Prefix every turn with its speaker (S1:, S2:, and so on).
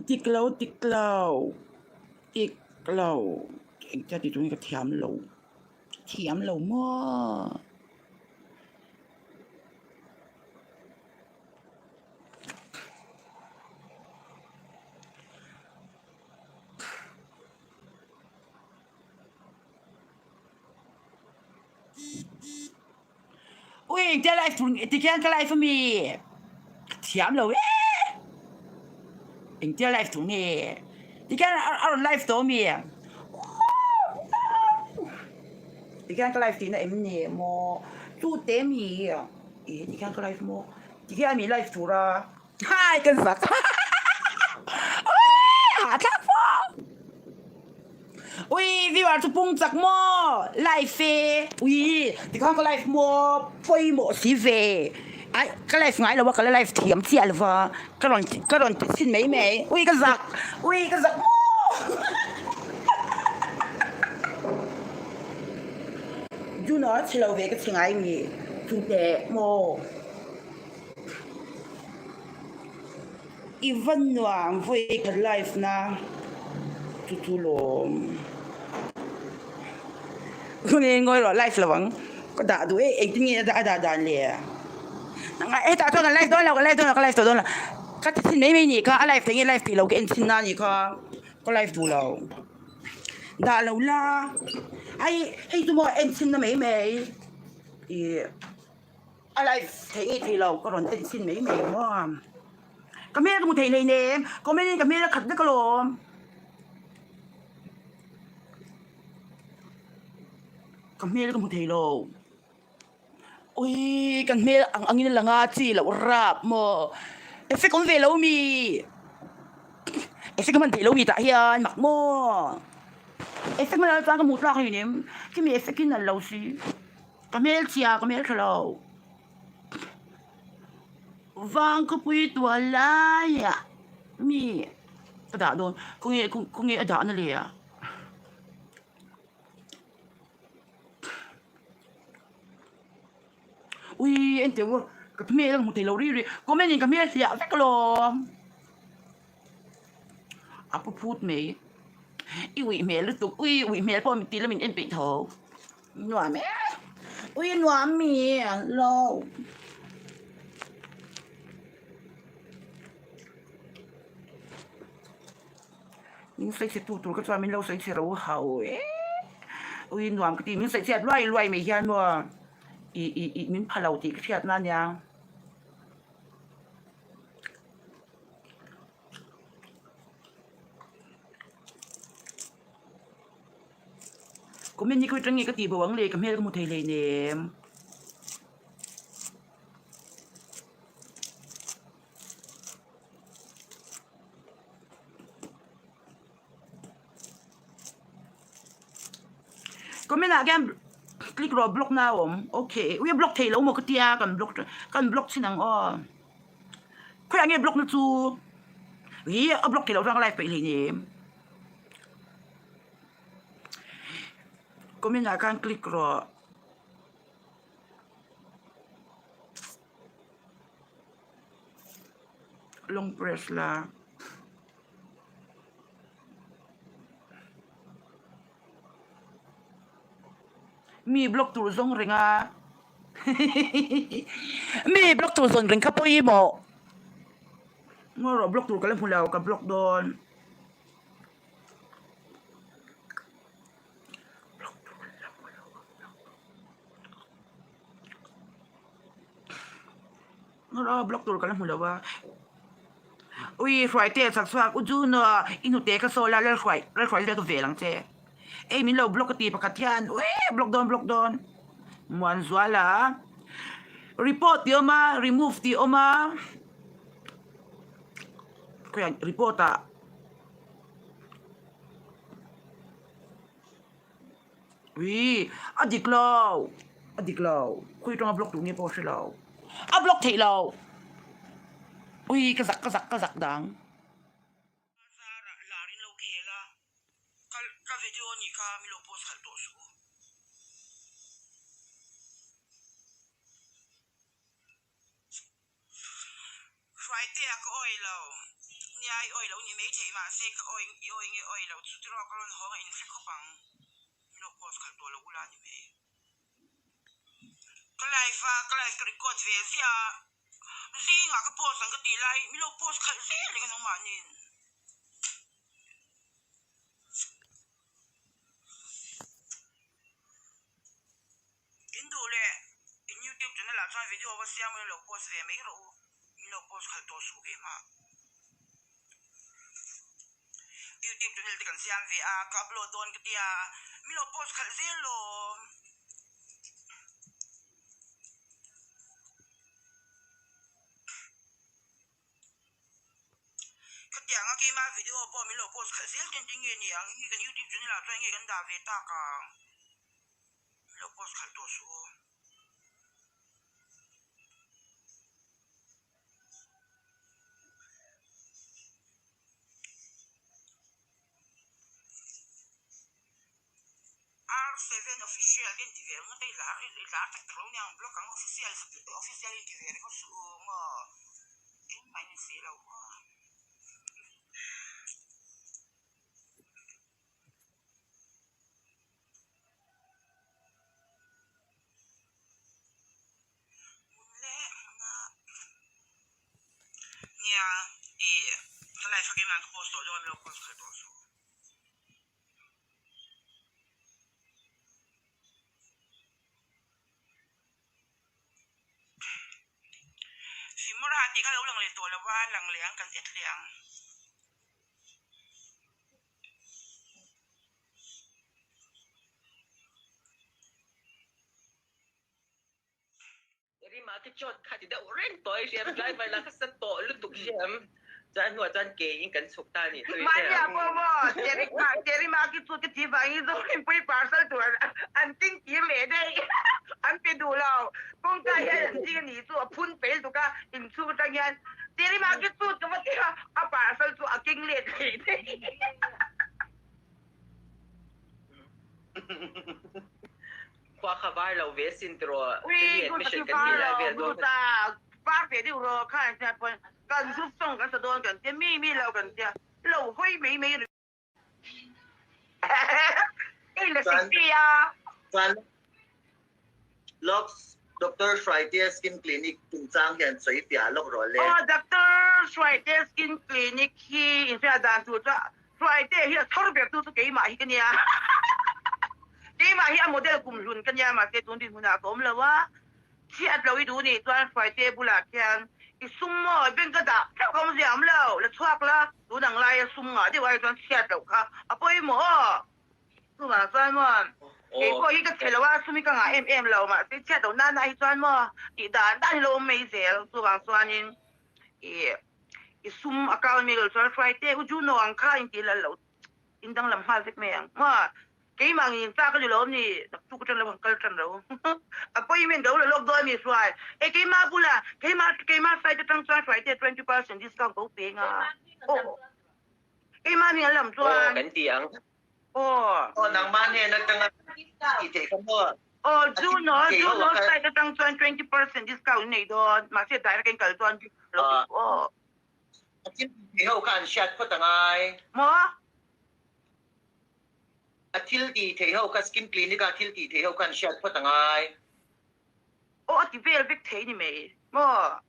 S1: tiklo tiklo anh cha thì chúng cái thiam lẩu mò ui anh cha lại phun thì cái lại phun mi thiam lẩu anh cha lại phun mi thì cái ở live tổ mi thì cái live thì nó em nè mò chú tế mi thì cái live mò thì cái mi live tổ ra hai cái vật hả chắc phô ui vìว่าจะปุ้งจากหม้อไลฟ์เฟอุ้ยที่เขาก็ไลฟ์หม้อพอยหม้อสีเฟไอ้ก็ไลฟ์ไงเราว่าก็ไลฟ์เทียมเสียหรือว่าก็รอนสิ้นไหมอุ้ยก็สักหม้อยูนอชเราเวก็ชิงไอ้มีจุดเดะหม้ออีวันหว่างเวก็ไลฟ์นะจุลมคุณเองก็รอไลฟ์ระวังก็ด่าดูเองที่นี่ด่าเลยนั่งไอ้ด่าตัวกันไลฟ์ตัวเราก็ไลฟ์ตัวละก็ที่ไม่นี่ก็ไลฟ์ที่นี่ไลฟ์ที่เราก็เอ็นชินนั่นนี่ก็ไลฟ์ดูเราด่าเราละไอ้ตัวเอ็นชินน่ะไม่ไลฟ์ที่เราก็รอนเอ็นชินไม่ว่าก็ไม่ได้ก็มุดเลยเนี่ยก็ไม่ได้ก็ไม่ได้ขัดได้ก็ลมkan mel ka muthelo ui kan mel ang angin la nga chi lo rap mo efe kon velo mi efe man velo mi ta hian mak mo efe man la ka mut la ka nim ki mi efe kin lo si ka mel chia ka mel khalo vang ko pui tua la ya mi da don kung nge ada na le ya ui anh tiểu cái mẹ là một thầy lâu đi có mấy nhìn cái mẹ thì ảo chắc lo à phút phút mẹ ui mẹ lúc tục ui mẹ po mình tí là mình ăn bị thổ nhòa mẹ ui nhòa mẹ lâu mình sẽ tụt cái cho mình lâu sẽ lâu hậu ui nhòa cái gì mình sẽ loay mày hiền mà mình phải lâu thì cái thiệt nan nha có mình như cái trăng nghe cái tỷ bảo lệ cái mẹ có một thầy lệ nè có mình là cái click vào block nào không ok ui block thầy lâu một cái tia cần block xin năng khơi anh nghe block nó chú ui block thầy lâu đang live vậy nè có mình là cái click vào long press là mi block tu zong ringa mi block tu zong ring kapoi mo ngoro block tu kalam hulaw ka block don ngoro block tu kalam hulaw ui Friday sak sak uju no inu te ka sola la Friday ka velang che min lo block ti pakatyan ui block don muan zwala report ti oma remove ti oma kaya report ui adiklaw kuy tong block tu ni po silaw block thei law ui kazak dang larin lo kela ka video ni ka mi lo post khal to su Friday ako oilo nhà oi lâu như mấy thế mà sẽ oi lâu chút rồi còn họ in sẽ có bằng nó post khẩn đồ lâu là như vậy cái live cái record về xia riêng à cái post cái tỷ lại mình lo post khẩn riêng là cái nó mà nhìn in đồ lệ in YouTube cho nên là trong video và xem mình lo post về mấy rồi mình lo post khẩn đồ số cái mà YouTube cho nên cái xem về à cái upload don cái tia mình lo post khẩn riêng lo cái tiếng cái mà video bỏ mình lo post khẩn riêng trên tiếng nghe nhỉ cái YouTube cho nên là trong nghe cái đào về ta cả mình lo post khẩn đồ số R7 official din TV nga tay la tak kro nyang blog ang official din TV ko su mo in minus zero mo le nga nya kalai sa man ko post do mi post ko to su si mora ti ka lo lang le to la wa lang liang kan et liang
S2: Jadi market short kat tidak orang toy share drive by lakas to lutuk share jan wa jan ke in kan sukta ni
S3: Manya bobo Jerry market so ke tiba izo in pui parcel to anting kile dai an pe dulaw kung kaya jing ni so pun pe to ka in su ta yan Jerry market so ke mati a parcel to a king le dai
S2: kwa khabar lo ve sin tro
S3: wi ko
S2: mission
S3: ti
S2: kan ni la ve
S3: pa ta pa pe di ro kan ta pon kan su song kan sa don kan te mi lo kan te lo hoi me eh le sipia
S4: Fan Locks Dr. Friday Skin Clinic Tung Chang Hian Soi Pia Lok Ro Le.
S3: Oh, Dr. Friday Skin Clinic hi in fa dan tu ta Friday hi thor be tu ke ma hi kan ya ke ma hi model kum lun kan ya ma te tun din huna kom la wa chi at lo du ni tuan Friday bula kyan i sum mo ben ka da ta kom siam lo le chuak la du nang lai sum nga de wai tuan chi at lo ka apoi mo tu ma san mo ke ko hi ka thela wa sumi ka nga lo ma te chi at lo na na hi tuan mo i dan dan lo me zel tu bang suan in sum account mi lo tuan Friday u ju no ang kha in ti la lo in dang lam ha sik me ang ma cái mà nhìn ta cái gì lớn gì tu cái chân là bằng cái chân đâu à bây mình đâu là lúc đó mình xoay cái mà bula cái mà phải cho tăng xoay thì 20% discount cũng tiền à cái mà mình làm xoay
S2: kan tiang
S4: O nang man he na tanga ki te ka mo.
S3: chú nó phải cho tăng xoay 20% discount này đó mà sẽ đại cái cái tuần
S4: Atin te ho kan shat ko tangai.
S3: mà
S4: Atil ti te ho ka Skin Clinic atil ti te ho kan shat ko tangai.
S3: thì về việc thế này mày mà